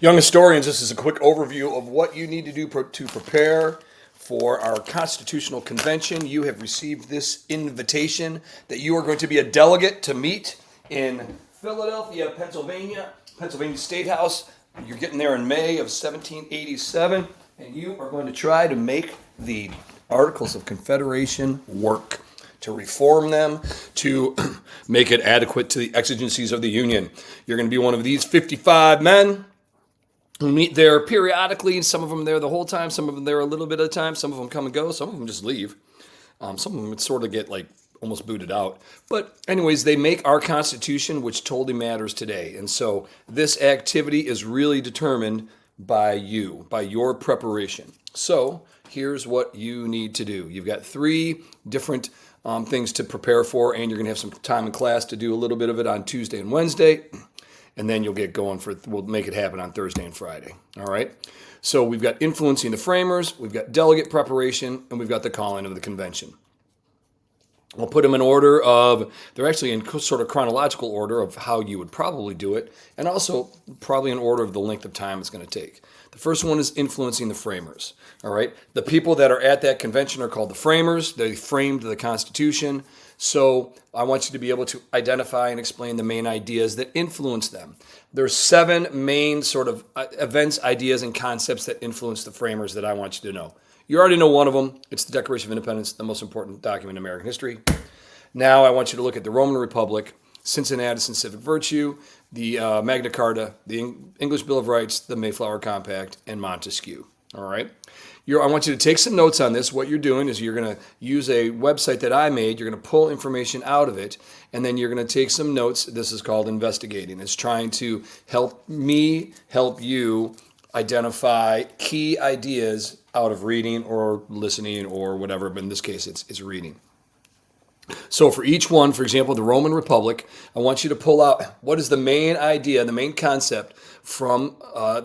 Young historians, this is a quick overview of what you need to do to prepare for our Constitutional Convention. You have received this invitation that you are going to be a delegate to meet in Philadelphia, Pennsylvania State House. You're getting there in May of 1787, and you are going to try to make the Articles of Confederation work, to reform them, to make it adequate to the exigencies of the Union. You're going to be one of these 55 men who meet there periodically. Some of them there the whole time, some of them there a little bit at a time, some of them come and go, some of them just leave. Some of them would sort of get like almost booted out. But anyways, they make our Constitution, which totally matters today. And so this activity is really determined by you, by your preparation. So here's what you need to do. You've got three different things to prepare for, and you're going to have some time in class to do a little bit of it on Tuesday and Wednesday, and then you'll get going we'll make it happen on Thursday and Friday. All right? So we've got influencing the framers, we've got delegate preparation, and we've got the calling of the convention. We'll put them in order of, they're actually in sort of chronological order of how you would probably do it, and also probably in order of the length of time it's going to take. The first one is influencing the framers, all right? The people that are at that convention are called the framers. They framed the Constitution. So I want you to be able to identify and explain the main ideas that influence them. There's 7 main sort of events, ideas, and concepts that influence the framers that I want you to know. You already know one of them. It's the Declaration of Independence, the most important document in American history. Now I want you to look at the Roman Republic, Cincinnatus and Civic Virtue, the Magna Carta, the English Bill of Rights, the Mayflower Compact, and Montesquieu. All right? I want you to take some notes on this. What you're doing is you're going to use a website that I made. You're going to pull information out of it, and then you're going to take some notes. This is called investigating. It's trying to help me help you identify key ideas out of reading or listening or whatever, but in this case, it's reading. So for each one, for example, the Roman Republic, I want you to pull out what is the main idea, the main concept from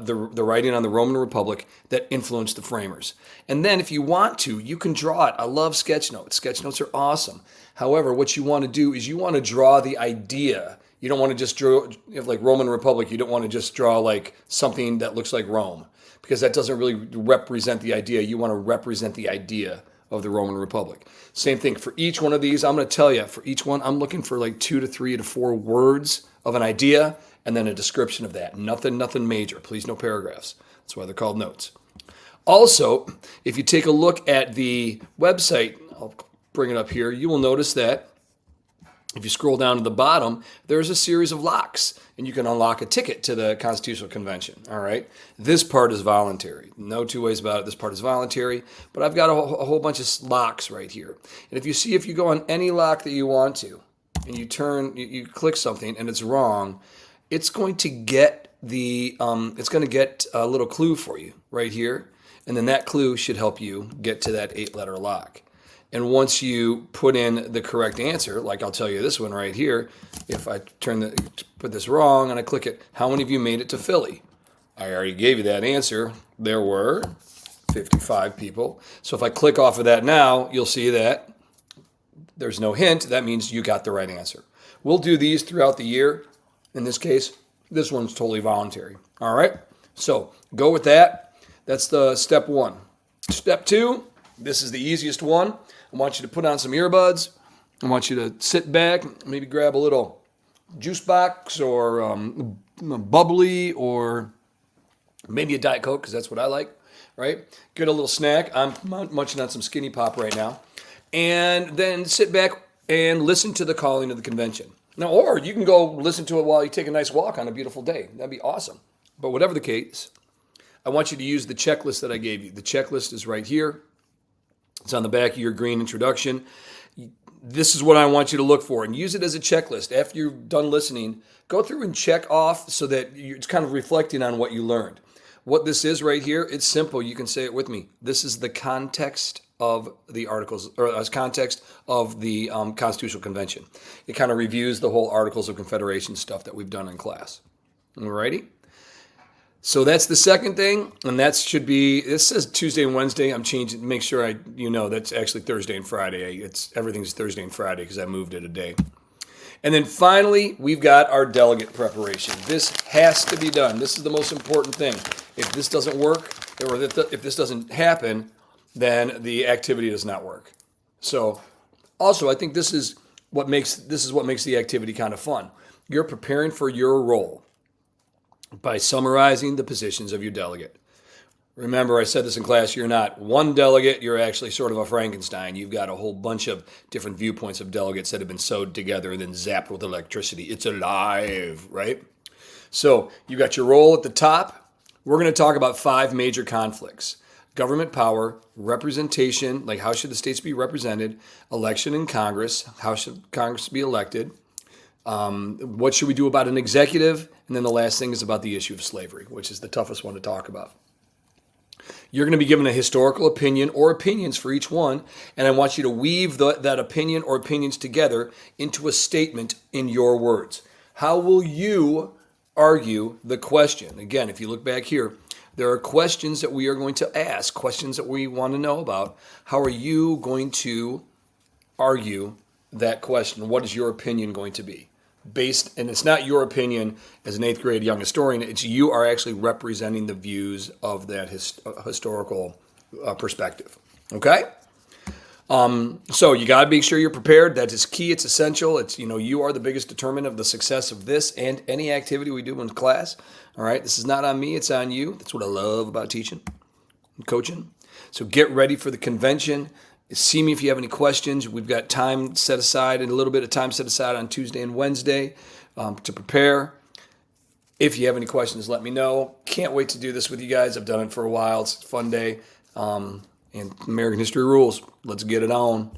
the writing on the Roman Republic that influenced the framers. And then if you want to, you can draw it. I love sketch notes. Sketch notes are awesome. However, what you want to do is you want to draw the idea. You don't want to just draw, like Roman Republic, you don't want to just draw like something that looks like Rome, because that doesn't really represent the idea. You want to represent the idea of the Roman Republic. Same thing for each one of these. I'm going to tell you, for each one, I'm looking for like 2 to 3 to 4 words of an idea and then a description of that. Nothing major. Please, no paragraphs. That's why they're called notes. Also, if you take a look at the website, I'll bring it up here, you will notice that if you scroll down to the bottom, there's a series of locks, and you can unlock a ticket to the Constitutional Convention, all right? This part is voluntary. No two ways about it. This part is voluntary, but I've got a whole bunch of locks right here. And if you go on any lock that you want to, and you click something and it's wrong, it's going to get a little clue for you right here, and then that clue should help you get to that 8-letter lock. And once you put in the correct answer, like I'll tell you this one right here, if I put this wrong and I click it, how many of you made it to Philly? I already gave you that answer. There were 55 people. So if I click off of that now, you'll see that there's no hint. That means you got the right answer. We'll do these throughout the year. In this case, this one's totally voluntary. All right? So go with that. That's the step 1. Step 2, this is the easiest one. I want you to put on some earbuds. I want you to sit back, maybe grab a little juice box or bubbly or maybe a Diet Coke, because that's what I like, right? Get a little snack. I'm munching on some Skinny Pop right now. And then sit back and listen to the calling of the convention. Now, or you can go listen to it while you take a nice walk on a beautiful day. That'd be awesome. But whatever the case, I want you to use the checklist that I gave you. The checklist is right here. It's on the back of your green introduction. This is what I want you to look for, and use it as a checklist. After you're done listening, go through and check off so that it's kind of reflecting on what you learned. What this is right here, it's simple. You can say it with me. This is the context of the Articles, or context of the Constitutional Convention. It kind of reviews the whole Articles of Confederation stuff that we've done in class. Alrighty? So that's the second thing, and that should be, this says Tuesday and Wednesday. I'm changing, make sure that's actually Thursday and Friday. Everything's Thursday and Friday because I moved it a day. And then finally, we've got our delegate preparation. This has to be done. This is the most important thing. If this doesn't work, or if this doesn't happen, then the activity does not work. So also, I think this is what makes the activity kind of fun. You're preparing for your role by summarizing the positions of your delegate. Remember, I said this in class, you're not one delegate, you're actually sort of a Frankenstein. You've got a whole bunch of different viewpoints of delegates that have been sewed together and then zapped with electricity. It's alive, right? So you got your role at the top. We're going to talk about 5 major conflicts: government power, representation, like how should the states be represented, election in Congress, how should Congress be elected, what should we do about an executive, and then the last thing is about the issue of slavery, which is the toughest one to talk about. You're going to be given a historical opinion or opinions for each one, and I want you to weave that opinion or opinions together into a statement in your words. How will you argue the question? Again, if you look back here, there are questions that we are going to ask, questions that we want to know about. How are you going to argue that question? What is your opinion going to be? And it's not your opinion as an 8th grade young historian, it's you are actually representing the views of that historical perspective. Okay? So you got to make sure you're prepared. That is key. It's essential. You are the biggest determinant of the success of this and any activity we do in class. All right? This is not on me. It's on you. That's what I love about teaching and coaching. So get ready for the convention. See me if you have any questions. We've got time set aside and a little bit of time set aside on Tuesday and Wednesday to prepare. If you have any questions, let me know. Can't wait to do this with you guys. I've done it for a while. It's a fun day. And American history rules. Let's get it on.